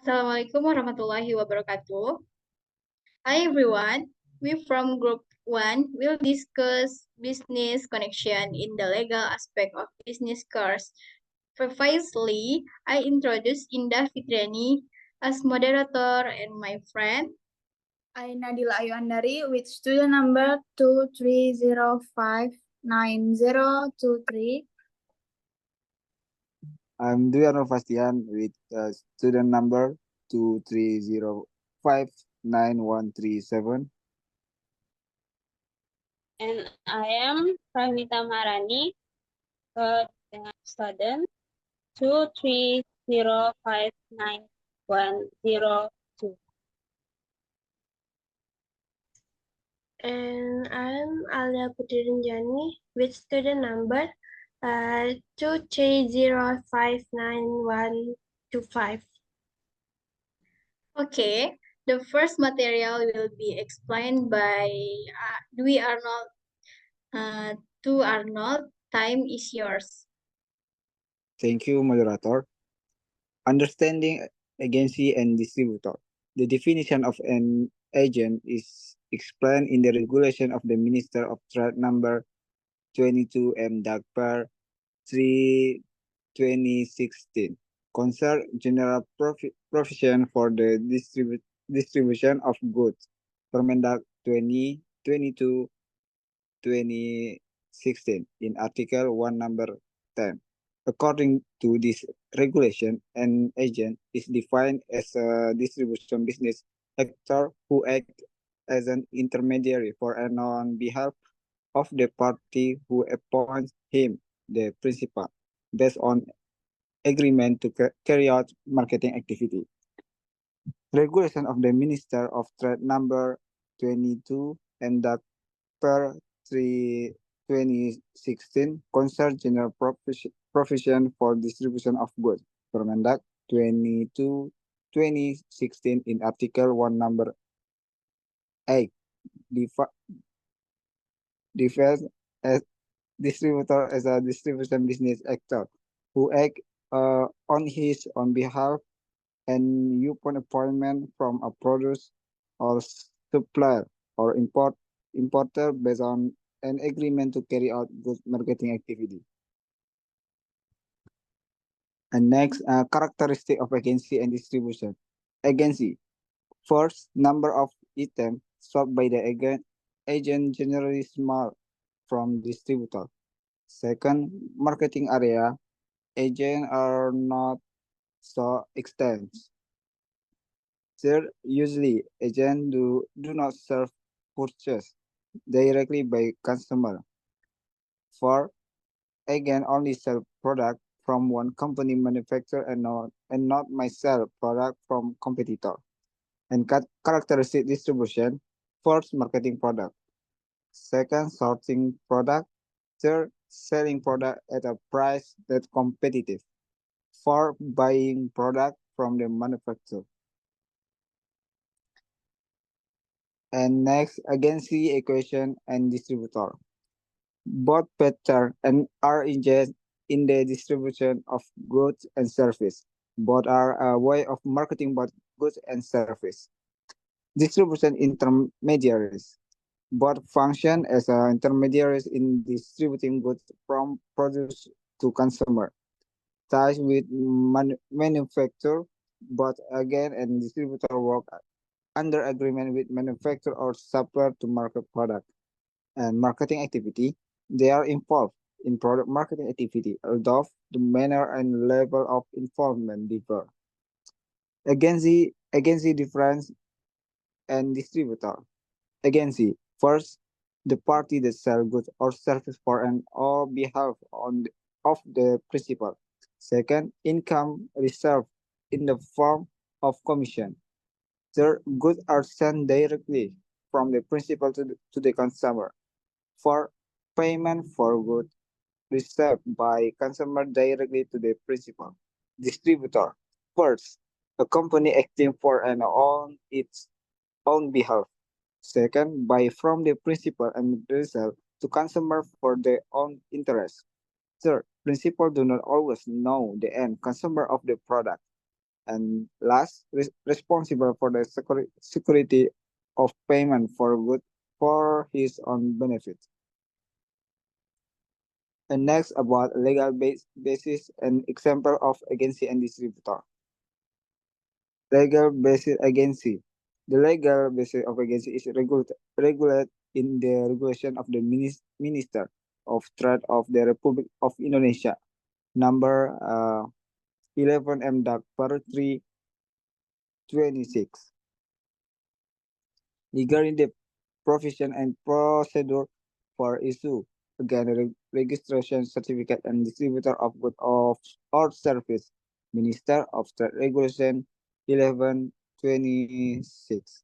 Assalamualaikum warahmatullahi wabarakatuh. Hi everyone, we from Group 1 will discuss business connection in the legal aspect of business cards. Previously, I introduced Indah Fitriani as moderator and my friend. I Nadila Ayu Andari with student number 230590023. I'm Dwi Arnold Fastian with student number 230591137. And I am Pravita Marani dengan student 230591102. And I'm Alia Putri Rinjani with student number 230591125. Okay, the first material will be explained by Dwi Arnold. To Arnold, time is yours. Thank you, moderator. Understanding agency and distributor. The definition of an agent is explained in the regulation of the Minister of Trade number 22 M per 3 2016. Concern general provision for the distribution of goods. Permendag 2022-2016 in Article 1 number 10. According to this regulation, an agent is defined as a distribution business actor who acts as an intermediary for and on behalf of the party who appoints him the principal based on agreement to carry out marketing activity. Regulation of the Minister of Trade number 22 and that per 3 2016 concern general provision for distribution of goods. Permendag 22 2016 in Article 1 number 8 defines as distributor as a distribution business actor who act on his own behalf and upon appointment from a producer or supplier or importer based on an agreement to carry out goods marketing activity. And next, characteristic of agency and distribution. Agency. First, number of items sold by the agent generally small from distributor. Second, marketing area. Agents are not so extensive. Third, usually agents do not serve purchase directly by customer. Four, agent only sell product from one company manufacturer and not myself product from competitor. And characteristic distribution. First, marketing product. Second, sorting product. Third, selling product at a price that's competitive. Fourth, buying product from the manufacturer. And next, agency, equation, and distributor. Both pattern and are engaged in the distribution of goods and service. Both are a way of marketing both goods and service. Distribution intermediaries. Both function as intermediaries in distributing goods from produce to consumer. Ties with manufacturer, both again and distributor work under agreement with manufacturer or supplier to market product. And marketing activity, they are involved in product marketing activity, although the manner and level of involvement differ. Agency difference and distributor. Agency, first, the party that sell goods or service for and on behalf of the principal. Second, income reserved in the form of commission. Third, goods are sent directly from the principal to the consumer. For payment for goods received by consumer directly to the principal. Distributor. First, a company acting for and on its own behalf. Second, buy from the principal and resell to consumer for their own interest. Third, principal do not always know the end consumer of the product. And last, responsible for the security of payment for good for his own benefit. And next, about legal basis and example of agency and distributor. Legal basis agency. The legal basis of agency is regulated in the regulation of the Minister of Trade of the Republic of Indonesia, number 11 MDAC per 326. Regarding the provision and procedure for issue again registration certificate and distributor of good of or service, Minister of Trade Regulation 1126.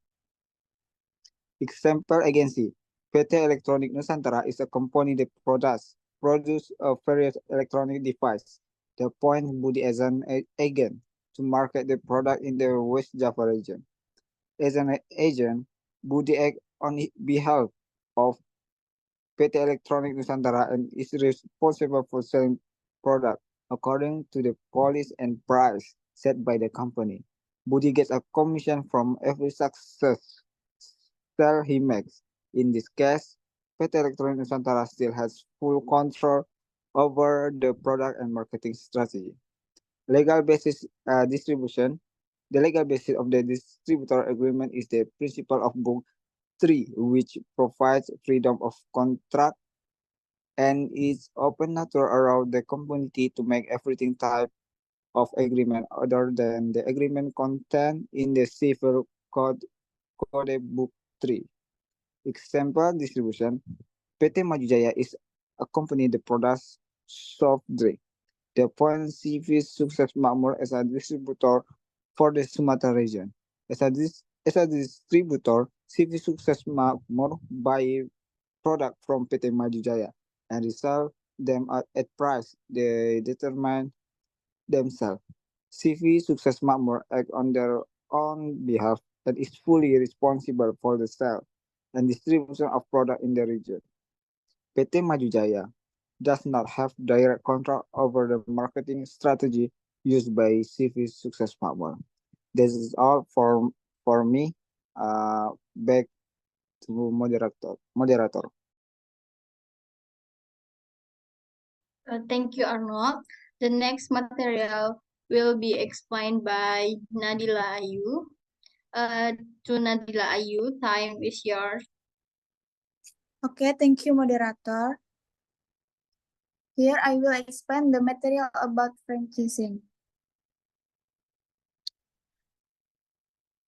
Example agency. PT Electronic Nusantara is a company that produce various electronic device. The point Budi as an agent to market the product in the West Java region. As an agent, Budi act on behalf of PT Electronic Nusantara and is responsible for selling product according to the policy and price set by the company. Budi gets a commission from every success sale he makes. In this case, PT Electronic Nusantara still has full control over the product and marketing strategy. Legal basis distribution. The legal basis of the distributor agreement is the principle of Book 3, which provides freedom of contract and is open to allow the community to make everything type of agreement other than the agreement contained in the Civil Code Book 3. Example distribution. PT Maju Jaya is a company that produces soft drink. They appoint CV Sukses Makmur as a distributor for the Sumatra region. As a distributor, CV Sukses Makmur buy product from PT Maju Jaya and resell them at price they determine themselves. CV Sukses Makmur act on their own behalf and is fully responsible for the sale and distribution of product in the region. PT Maju Jaya does not have direct control over the marketing strategy used by CV Sukses Makmur. This is all for me. Back to moderator. Thank you, Arnold. The next material will be explained by Nadila Ayu. To Nadila Ayu, time is yours. Okay, thank you, moderator. Here I will explain the material about franchising.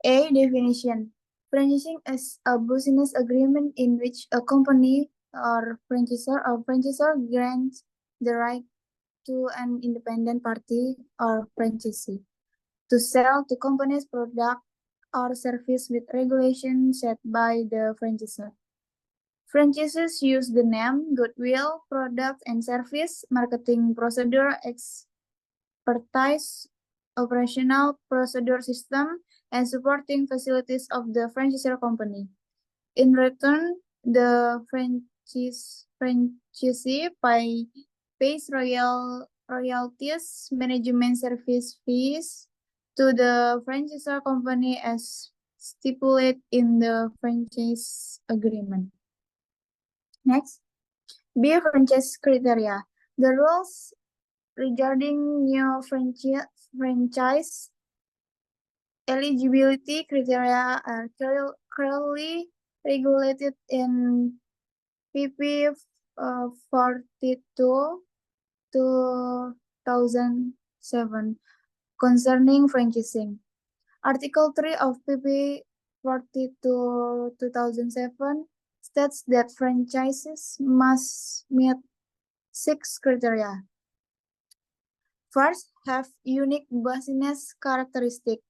A definition. Franchising is a business agreement in which a company or franchisor grants the right to an independent party or franchisee to sell to company's product or service with regulations set by the franchisor. Franchises use the name, goodwill, product and service, marketing procedure, expertise, operational procedure system, and supporting facilities of the franchisor company. In return, the franchisee pays royalties, management service fees to the franchisor company as stipulated in the franchise agreement. Next, B, franchise criteria. The rules regarding new franchise eligibility criteria are clearly regulated in PP 42 2007 concerning franchising. Article 3 of PP 42 2007 states that franchises must meet 6 criteria. First, have unique business characteristic.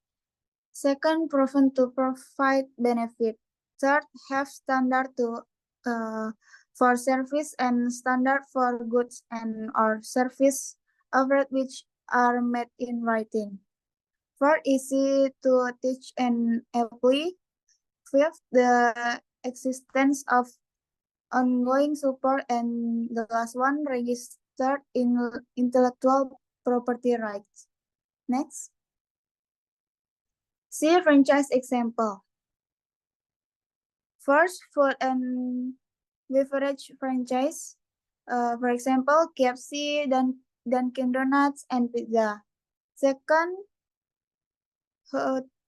Second, proven to provide benefit. Third, have standard for service and standard for goods and or service offered which are made in writing. Fourth, easy to teach and apply. Fifth, the existence of ongoing support, and the last one, registered in intellectual property rights. Next. See franchise example. First, food and beverage franchise. For example, KFC, Dunkin' Donuts, and pizza. Second,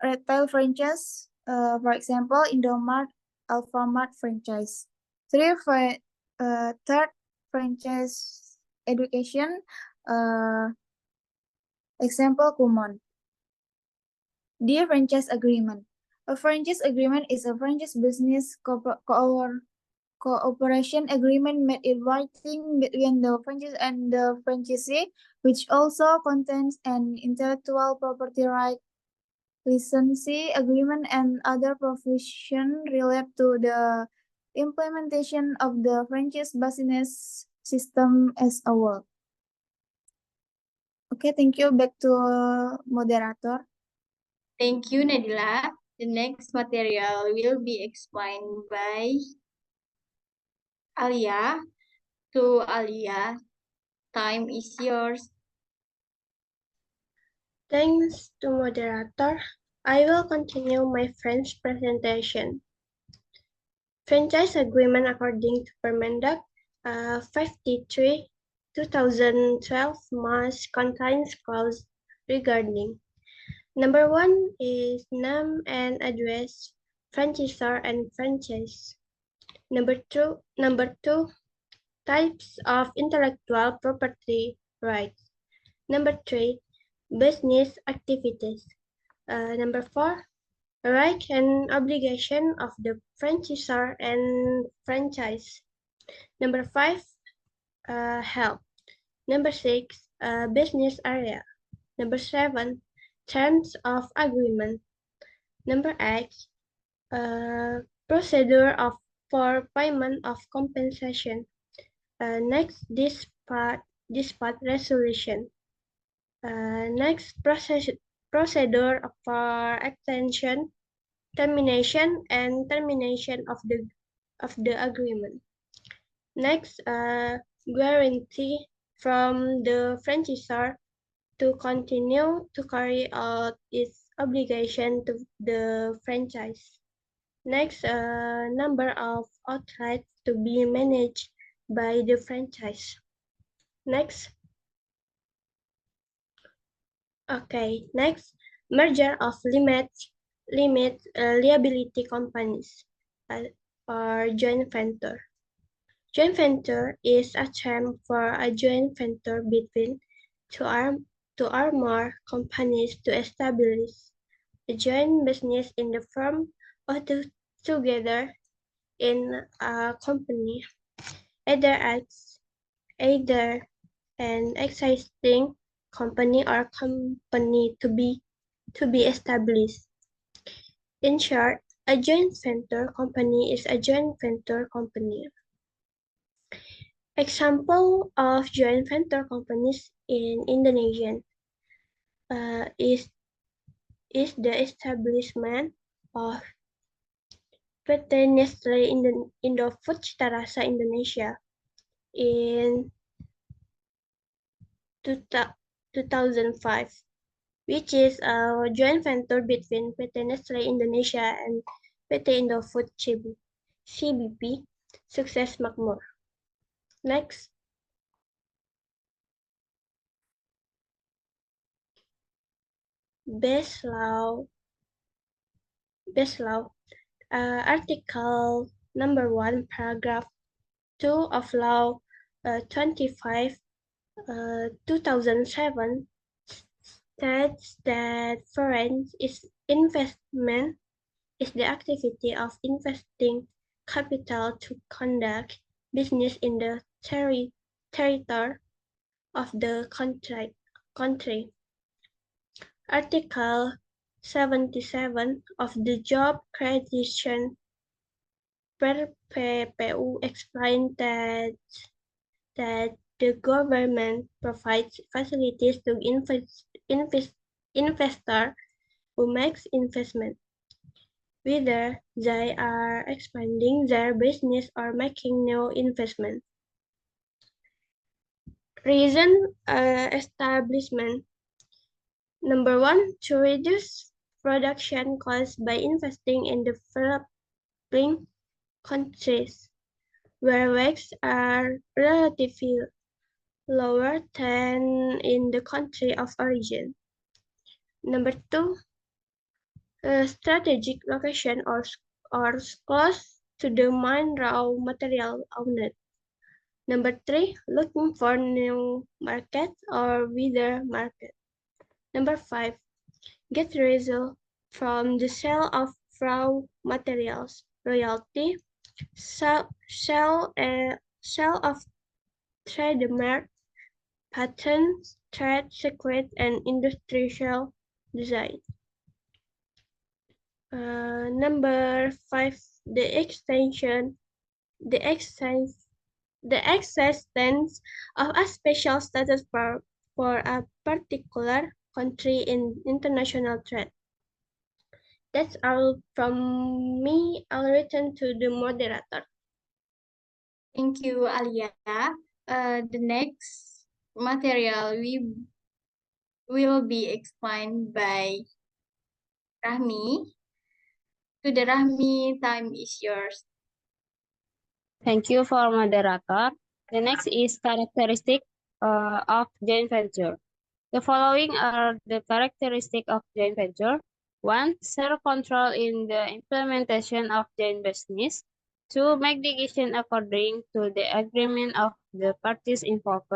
retail franchise. For example, Indomart, Alfamart franchise. Third, franchise education. Example, Kumon. D, franchise agreement. A franchise agreement is a franchise business cooperation agreement made in writing between the franchise and the franchisee, which also contains an intellectual property right, licensee agreement, and other provisions related to the implementation of the franchise business system as a whole. Okay, thank you. Back to moderator. Thank you, Nadila. The next material will be explained by Alia. To Alia, time is yours. Thanks to moderator, I will continue my French presentation. Franchise agreement according to Permendak 53, 2012 must contain clause regarding number 1 is name and address, franchisor and franchise. Number two, types of intellectual property rights. Number 3, business activities. Number 4, right and obligation of the franchisor and franchise. Number 5, help. Number 6, business area. Number 7, terms of agreement. Number 8, procedure for payment of compensation. Next, dispute resolution. Next, procedure for extension, termination, and termination of the agreement. Next, guarantee from the franchisor to continue to carry out its obligation to the franchise. Next, number of outlets to be managed by the franchise. Next. Okay, next, merger of liability companies or joint venture. Joint venture is a term for a joint venture between two or more companies to establish a joint business in the firm or together in a company, either an existing company or company to be established. In short, a joint venture company is a joint venture company. Example of joint venture companies in Indonesia is the establishment of PT Nestle Indofood Citarasa Indonesia in 2005, which is a joint venture between PT Nestle Indonesia and PT Indofood CBP, Sukses Makmur. Next. Base law, article number 1, paragraph 2 of law 25, 2007 states that foreign investment is the activity of investing capital to conduct business in the territory of the country. Article 77 of the Job Creation PPPU explained that the government provides facilities to investor who makes investment, whether they are expanding their business or making new investment. Reason establishment. Number 1, to reduce production costs by investing in developing countries, where wages are relatively lower than in the country of origin. Number two, strategic location or close to the main raw material owned. Number three, looking for new market or wither market. Number five, get result from the sale of raw materials, royalty, sale of trademark, patents, trade secret, and industrial design. Number five, the existence of a special status for a particular country in international trade. That's all from me. I'll return to the moderator. Thank you, Alia. The next material will be explained by Rahmi. To the Rahmi, time is yours. Thank you for moderator. The next is characteristic of joint venture. The following are the characteristics of joint venture. 1. Share control in the implementation of joint business. 2. Make decision according to the agreement of the parties involved.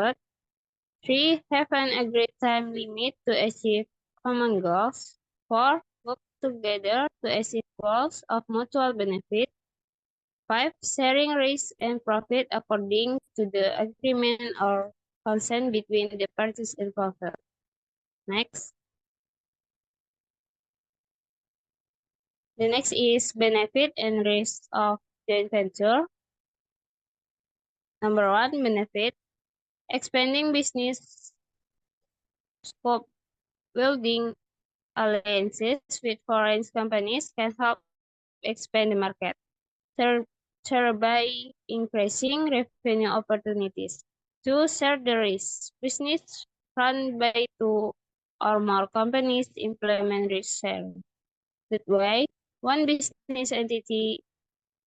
3. Have an agreed time limit to achieve common goals. 4. Work together to achieve goals of mutual benefit. 5. Sharing risk and profit according to the agreement or consent between the parties involved. Next. The next is benefit and risk of joint venture. Number 1, benefit. Expanding business scope, building alliances with foreign companies can help expand the market, thereby increasing revenue opportunities. 2, share the risk. Business run by 2 or more companies implement risk sharing. That way, one business entity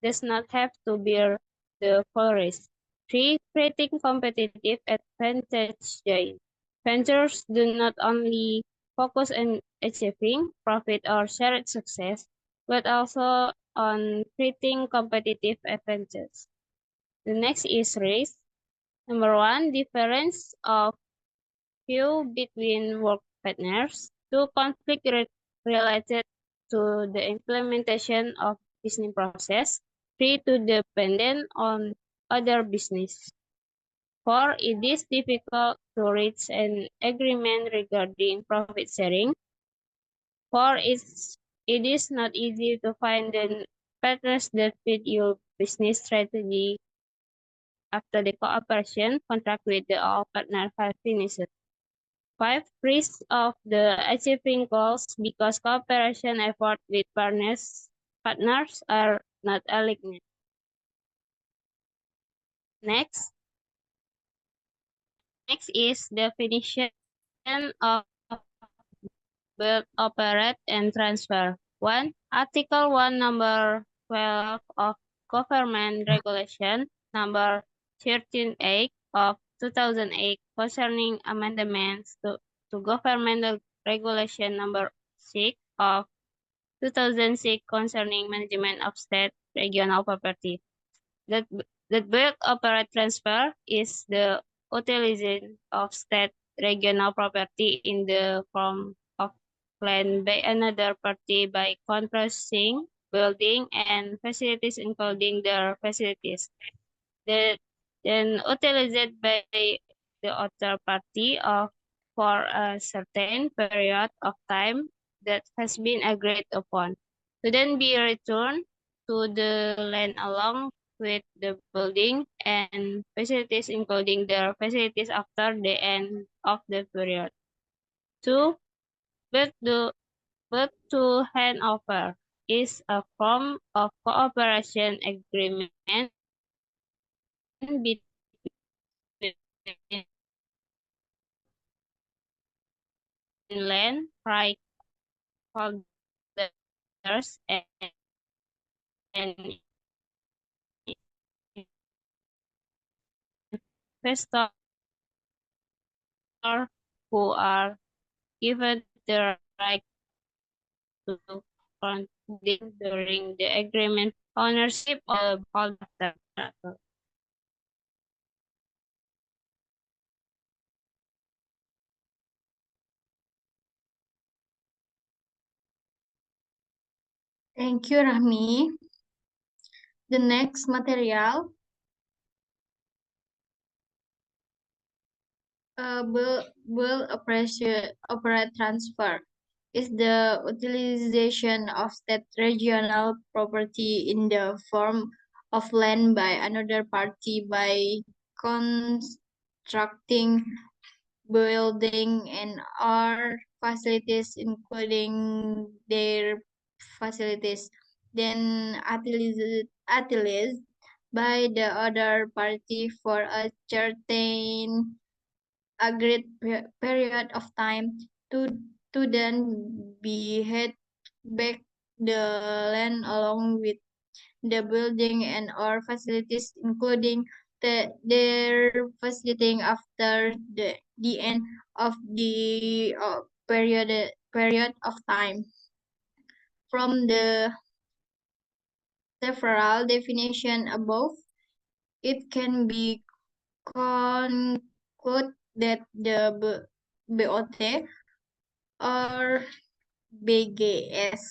does not have to bear the full risk. 3. Creating competitive advantage joint ventures do not only focus on achieving profit or shared success, but also on creating competitive advantages. The next is risk. Number 1, difference of view between work partners. 2, conflict related to the implementation of business process. 3, to dependent on other business. 4, it is difficult to reach an agreement regarding profit sharing. 4, it is not easy to find the partners that fit your business strategy after the cooperation contract with the all partners have finished. 5, risk of the achieving goals because cooperation effort with partners are not aligned. Next is definition of build, operate, and transfer. 1. Article 1, number 12 of Government Regulation number 13A of 2008 concerning amendments to Government Regulation number 6 of 2006 concerning management of state regional property. That build, operate, transfer is the utilization of state regional property in the form of land by another party by contracting, building, and facilities including their facilities. Then utilized by the other party for a certain period of time that has been agreed upon, to then be returned to the land along with the building and facilities including their facilities after the end of the period. 2. But to hand over is a form of cooperation agreement between land right holder investors and investors who are given the right to funding during the agreement ownership of the holder. Thank you, Rahmi. The next material, bill operate transfer, is the utilization of state regional property in the form of land by another party by constructing building and or facilities including their facilities then utilized by the other party for a certain agreed period of time to then be had back the land along with the building and or facilities including their facilitating after the end of the period of time. From the several definition above, it can be concluded that the BOT or BGS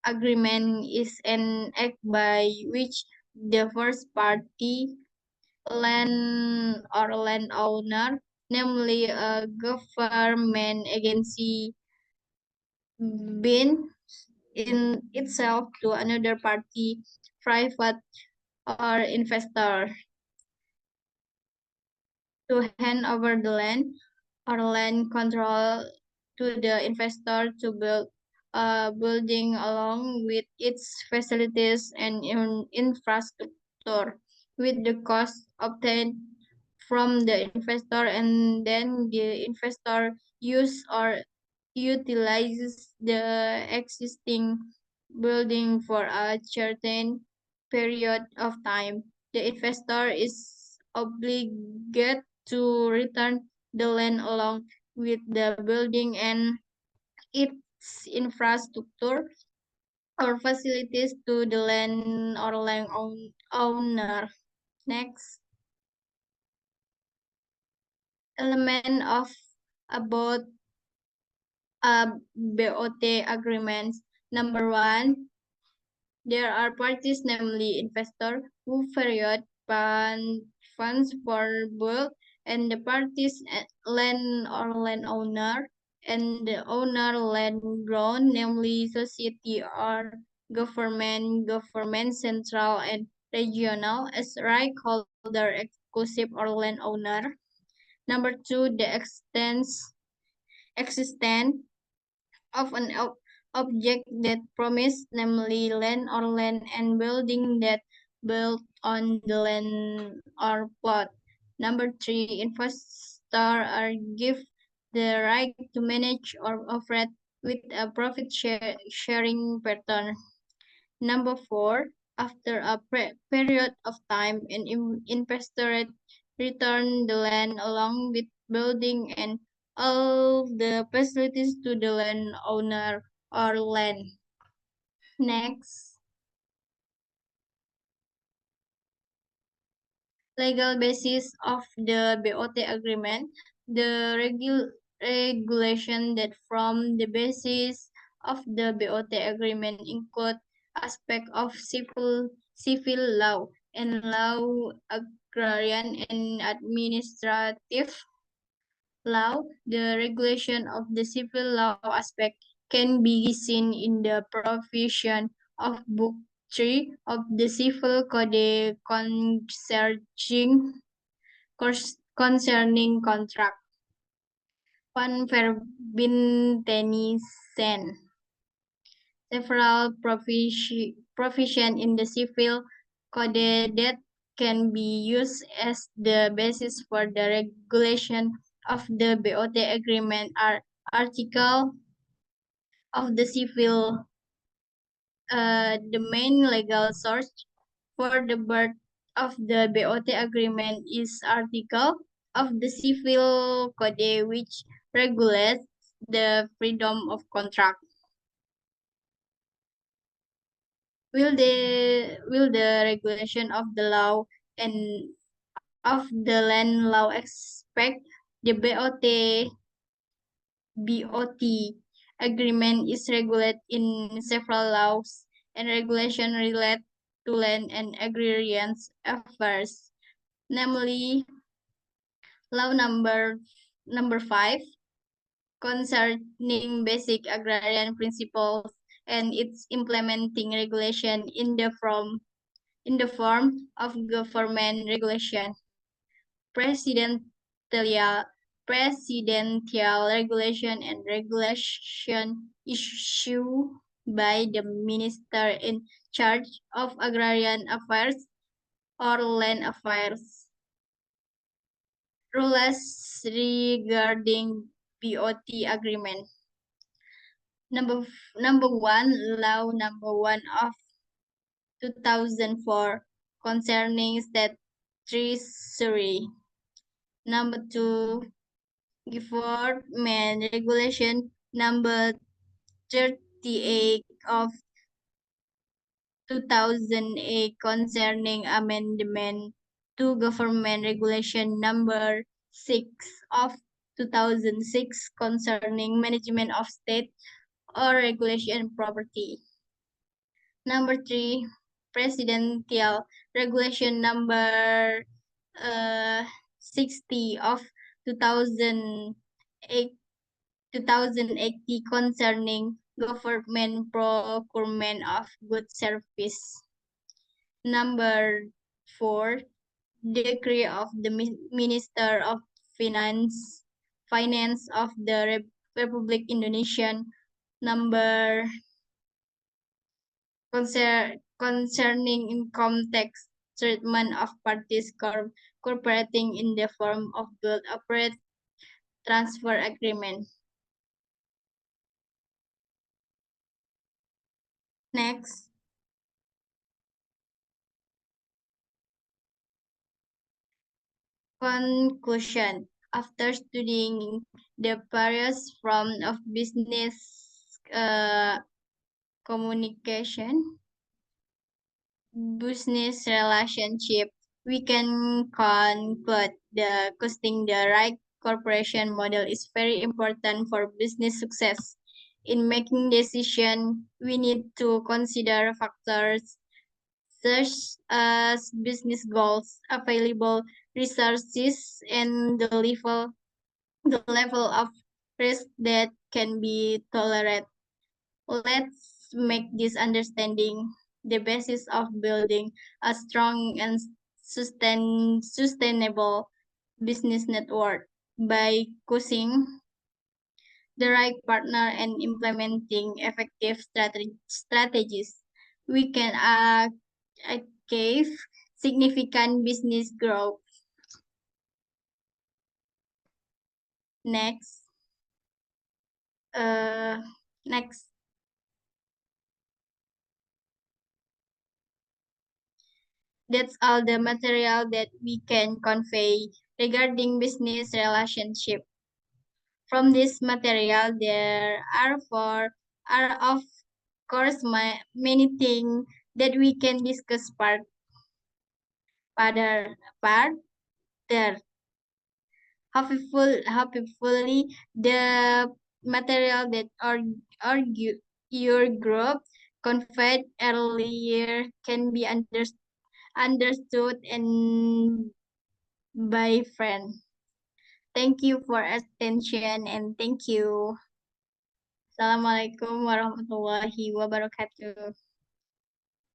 agreement is an act by which the first party, land or landowner, namely a government agency, bind in itself to another party, private or investor, to hand over the land or land control to the investor to build a building along with its facilities and infrastructure with the cost obtained from the investor, and then the investor use or utilizes the existing building for a certain period of time. The investor is obligated to return the land along with the building and its infrastructure or facilities to the land or land owner. Next, element of about BOT agreements. Number one, there are parties, namely investor, who period funds for both, and the parties land or landowner, and the owner land ground, namely society or government central and regional, as right holder exclusive or landowner. Number two, the existence of an object that promised, namely land or land and building that built on the land or plot. Number three, investors are give the right to manage or operate with a profit sharing pattern. Number four, after a period of time, an investor return the land along with building and all the facilities to the landowner or land. Next, legal basis of the BOT agreement. The regulation that form the basis of the BOT agreement include aspect of civil law and law, agrarian and administrative law. The regulation of the civil law aspect can be seen in the provision of Book 3 of the Civil Code concerning contract. One verbin tenisen. Several provision in the Civil Code that can be used as the basis for the regulation of the BOT agreement are Article of the Civil the main legal source for the birth of the BOT agreement is article of the Civil Code which regulates the freedom of contract. Will the regulation of the law and of the land law expect the BOT agreement is regulated in several laws and regulation relate to land and agrarian affairs, namely law number 5 concerning basic agrarian principles and its implementing regulation in the form of government regulation. Presidential regulation and regulation issued by the minister in charge of agrarian affairs or land affairs. Rules regarding BOT agreement. Number 1, Law number 1 of 2004 concerning state treasury. Number 2, Government Regulation number 38 of 2008 concerning amendment to Government Regulation number 6 of 2006 concerning management of state or regulation property. Number 3, Presidential Regulation number 60 of 2008 concerning government procurement of goods service. Number 4, Decree of the Minister of Finance of the Republic Indonesian number concerning income tax treatment of parties cooperating in the form of good operate transfer agreement. Next. Conclusion. After studying the various forms of business communication, business relationship, we can conclude the choosing the right corporation model is very important for business success. In making decision, we need to consider factors such as business goals, available resources, and the level of risk that can be tolerated. Let's make this understanding the basis of building a strong and sustainable business network. By choosing the right partner and implementing effective strategies, we can achieve significant business growth. Next. Next. That's all the material that we can convey regarding business relationship. From this material, there are of course many things that we can discuss further. Hopefully, the material that your group conveyed earlier can be understood and by friends. Thank you for attention and thank you. Assalamualaikum warahmatullahi wabarakatuh.